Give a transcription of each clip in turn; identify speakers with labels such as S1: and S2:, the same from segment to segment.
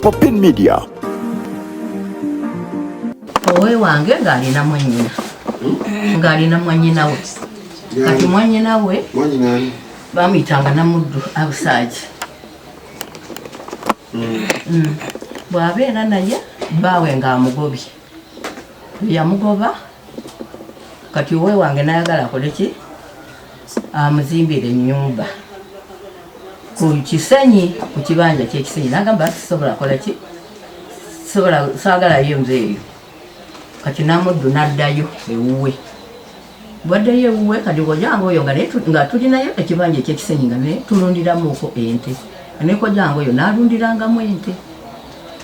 S1: Popin Media.
S2: Owe wange ngalina mwanyina. Ngalina mwanyina we. Kati mwanyina we.
S3: Mwanyina ani?
S2: Bamitanga na muddu abusaaji. Bwabeera naye bawe nga amugobye. Yamugoba. Kati owe wange nayagala koleki amuzimbire ennyumba. Ku Kisenyi, ku kibanja ky'Ekisenyi nagamba sisobola koleki sobola saagala yo nzeeyo. Kati namuddu naddayo ewuwe. Bwaddeyo ewuwe kati kojange oyo nga tulinayo ekibanja eky'Ekisenyi nga ne tulundiramuko ente. Ne kojange oyo nalundirangamu ente.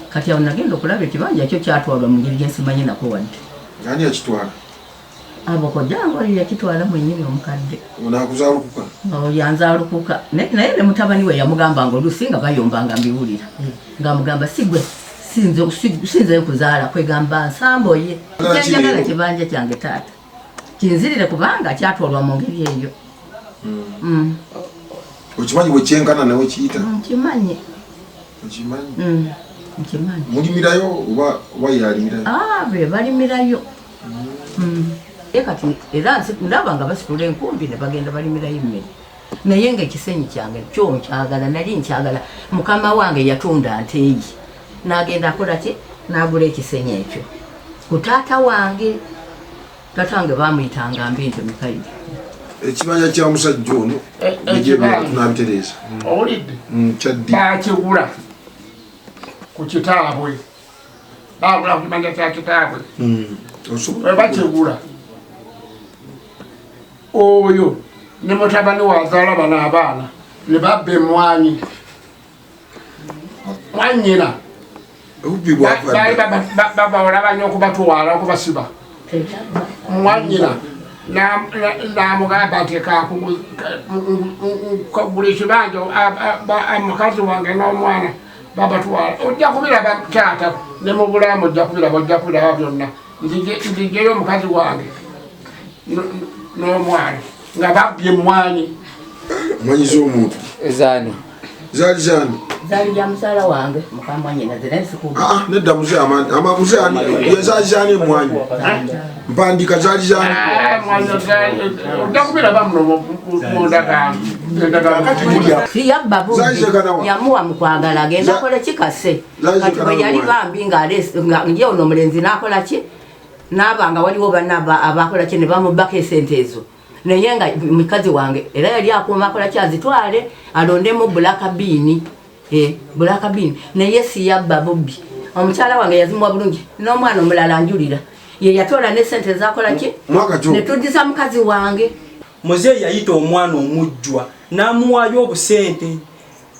S2: Kati awo nagenda okulaba ekibanja ekyo kyatwalwa mu ngeri gyensimanyi nako wadde.
S3: Ani yakitwala?
S2: Abo kojange oyo yakitwala mwennyini omukadde.
S3: Onakuzaalukuka?
S2: Yanzaalukuka. Naye ne mutabani we yamugamba nga oluusi nga bayombanga mbiwulira. Ng'amugamba sigwe sinze kuzaala kwegamba nsambo ye. Kyenjagala kibanja kyange taata. Kinzirire kubanga kyatwalwa mu ngeri eyo.
S3: Okimanyi bwe kyenkana nawe kiyita?
S2: Nkimanyi.
S3: Okimanyi?
S2: Nkimanyi.
S3: Mulimirayo oba yalimirayo?
S2: Be balimirayo. Kati era ndaba nga basitula enkumbi ne bagenda balimirayo emmere. Naye ng'Ekisenyi kyange kyo nkyagala, nali nkyagala. Mukama wange yatunda nteegi. N'agenda akola ki? N'agula Ekisenyi ekyo. Ku taata wange. Taata wange bamuyitanga Mbintu Mikaire.
S3: Ekibanja kya musajja ono tunabitereeza.
S4: Owulidde?
S3: Kyaddi.
S4: Bakigula ku kitaabwe. Baagula ku kibanja kya kitaabwe. Bakigula. Oyo ne mutabani wazaala bano abaana ne babba emmwanyi. Mwanyina baali babaolabanya okubatwala okubasiba. Mwanyina n'amugamba nti buli kibanja mukazi wange n'omwana babatwala. Ojja kubiraba taata ne mu bulamu ojja kubiraba byonna. Nzijeyo omukazi wange n'omwana nga babbye emmwanyi.
S3: Mmwanyi z'omuntu?
S2: Ezaani.
S3: Zaali zaani?
S2: Zaali ya musaala wange mukama nyina zina nsikubu.
S3: Nedda muze amabuze ani yezaali zaani emmwanyi? Mpandiika zaali zaani?
S4: Ojja kubiraba muno mundagaano.
S2: Si yabba bumbi yamuwa mu kwagala agenda akola kikase. Kati bwe yali bambi nga nje ono omulenzi n'akola ki? N'abanga waliwo banna abakola ki ne bamubbako esente ezo. Naye nga mukazi wange era yali akuuma akola ki azitwale alondemu black bean. Black bean. Naye si yabba bubbi. Omukyala wange yazimuwa bulungi n'omwana omulala njulira. Ye yatwala n'esente zakola ki? Ne tuddiza mukazi wange.
S5: Muzeeyi yayita omwana omujjwa n'amuwaayo obusente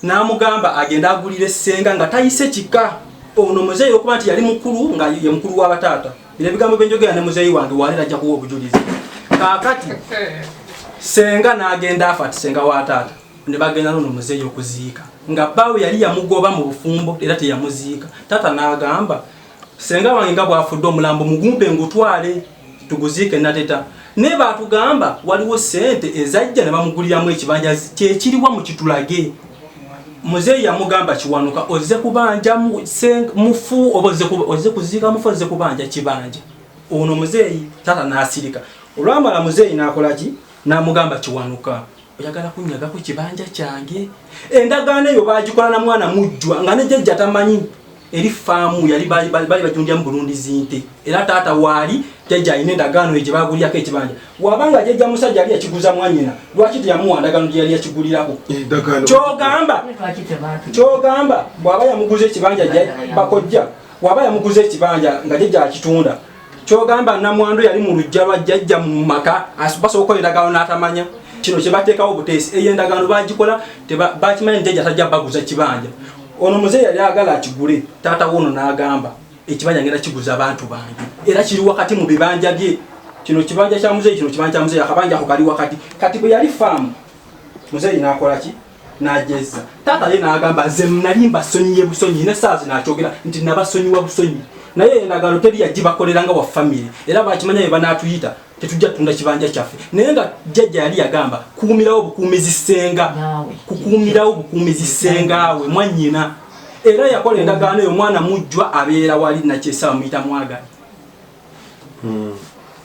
S5: n'amugamba agenda agulira essenga nga tayise kika. Ono muzeeyi okuba nti yali mukulu nga ye mukulu w'abataata. Bino ebigambo byenjogera ne muzeeyi wange waleera ajja kuwa obujulizi. Kaakati senga n'agenda afa ati senga wa taata ne bagenda n'ono muzeeyi okuziika nga bbaawe yali yamugoba mu bufumbo era teyamuziika. Taata n'agamba senga wange nga bw'afudde omulambo mugumpe ngutwale tuguziike nateta. Ne baatugamba waliwo ssente ezajja ne bamuguliramu ekibanja kyekiriwa mu kitulage. Muzeeyi yamugamba Kiwanuka ozze kubanja mufu oba ozze kuziika mufu ozze kubanja kibanja. Ono muzeeyi taata n'asirika. Olwamala muzeeyi n'akola ki? N'amugamba Kiwanuka oyagala kunnyagako kibanja kyange. Endagaano eyo baagikola na mwana mujjwa nga ne jjajja tamanyi. Eri faamu yali bali bajundya mu bulundizi nte. Era taata waali jjajja alina endagaano eyo gye baagulirako ekibanja. Wabanga jjajja musajja yali yakiguza mwanyina lwaki teyamuwa ndagaano gye yali yakigulirako? Kyogamba bw'aba yamuguza ekibanja bakojja bw'aba yamuguza ekibanja nga jjajja akitunda. Kyogamba namwando yali mu lujja lwa jjajja mu maka basobola okukola endagaano n'atamanya. Kino kye bateekawo obuteesi eyo endagaano baagikola bakimanyi jjajja tajja baguza kibanja. Ono muzeeyi yali agala akigule. Taata wono n'agamba ekibanja ngenda kiguza abantu bange era kiri wakati mu bibanja bye. Kino kibanja kya muzeeyi kino kibanja kya muzeeyi akabanja ako kali wakati. Kati bwe yali faamu muzeeyi n'akola ki? N'ajezza. Taata ye n'agamba nze nali mbasonyiye busonyi n'essaazi n'akyogera nti nabasonyiwa busonyi. Naye endagaano teri yagibakoleranga wa family era bakimanya bye banaatuyita tetujja tunda kibanja kyaffe. Naye nga jjajja yali yagamba kuumirawo bukuumizi ssenga. Kukuumirawo bukuumizi ssenga we mwannyina. era yakola endagaano eyo omwana mujjwa abeera wali nakyesa bamuyita mwagala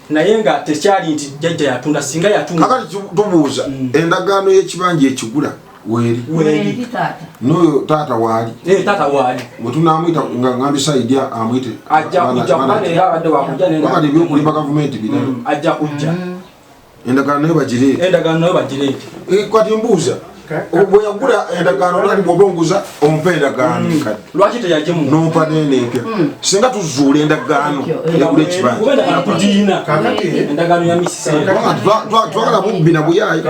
S5: naye nga tekyali nti jjajja yatunda singa yatunda
S3: kakati tubuuza endagaano y'ekibanja ekigula weeri n'oyo taata waali
S5: taata waali
S3: bwe tunamwita nga ngambi saidi amwite
S5: ajja kujja kubanga era abadde wakujja
S3: kakati ebyokulima gavumenti birala
S5: ajja kujja
S3: endagaano nayo bagireete kati mbuuza bwe yagula endagaano nali bw'oba onguza ompa endagaano enkadde
S5: lwaki teyagimu
S3: nompa n'enempya singa tuzuula endagaano egula ekibanja
S5: endagaano ya
S3: twagala bubina buyaayi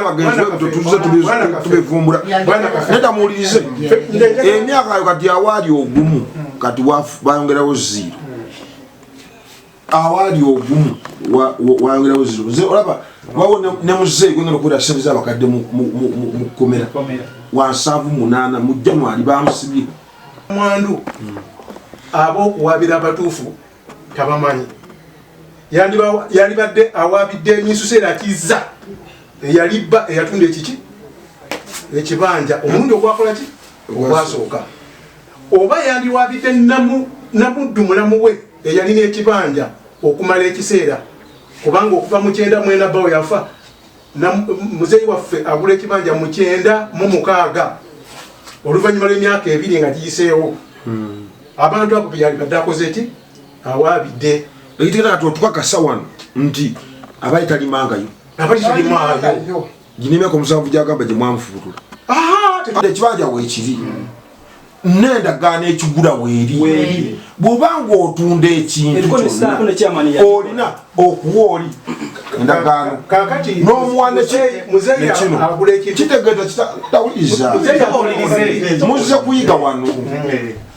S3: abagenzi bebuto tuze tubivumbula neda muwulirize emyaka ayo kati awaali ogumu kati bayongerawo 0 awaali ogumu wayongerawo 0 olaba wawo ne muzeeyi gwengenda okubeera sente z'abakadde mu kkomera wa 7-8 mu January bamusibye
S1: mwandu ab'okuwaabira abatuufu tabamanyi yalibadde awaabidde emisuseera kizza eyalibba eyatunda ekiki ekibanja omulundi ogwakola ki ogwasooka oba yandiwaabidde namuddu mulamu we eyalina ekibanja okumala ekiseera kubanga okuva mu 9 mwena bawo yafa muzeeyi waffe agula ekibanja mu 9-6 oluvannyuma lw'emyaka 2 nga giyiseewo abantu abo yalibadde akoze eki awaabidde
S3: ekitegeera kati otukakasa wano nti abali talimangayo gina emyaka 7 gyagamba gye mwamufubutula ekibanja weekiri n'endagaano ekigula weeri bw'obanga otunda ekintu olina okuwa oli endagaano n'omuwa nekino kitegeeza kitawuliriza muzze kuyiga wano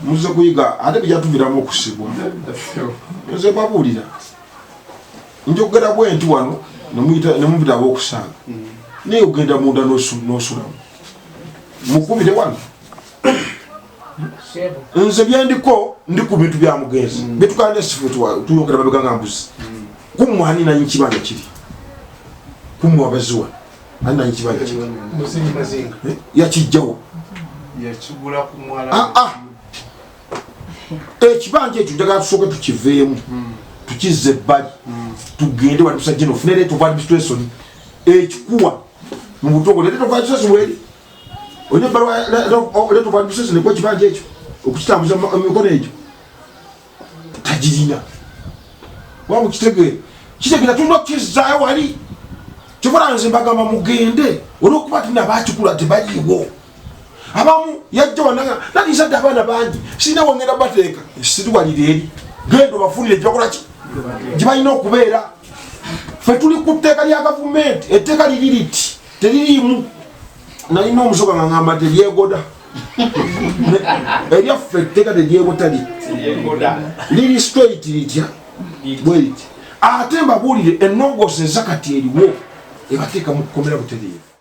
S3: muzze kuyiga ate bijatuviramu okusibwa nze babuulira njogera bwenti wano nemubitabo okusanga naye ogenda munda n'osulamu mukubire wano nze byendiko ndi ku bintu bya mugenzi bitukana nesifu tuyongera mabega nga mbuzi kumwani nanyi kibanja kiri kumwabaziwa ani nanyi kibanja kiri yakijjawo ekibanja ekyo njagala tusooke tukiveemu tukizze ebbali tugende wali musajja ofune rate of administration ekikuwa mu butongole rate of administration weri olina ebbaluwa rate of administration ekuwa ekibanja ekyo okukitambuza emikono egyo tagirina wamu kitegeera tulina okukizaayo wali kyobola nze mbagamba mugende olwokuba tina bakikula tebaliiwo abamu yajja wananga nalisadde abaana bangi sirina wongera bateeka siriwalira eri genda obafunire gyebakolaki gye balina okubeera ffe tuli ku tteeka lya gavumenti etteeka liri liti teririimu nalina omusoga nga ngamba teryegoda eryaffe etteeka teryegota liri straight litya bwe liti ate mbabuulire ennongoosa ezakati eriwo ebateeka mu kukomera butereevu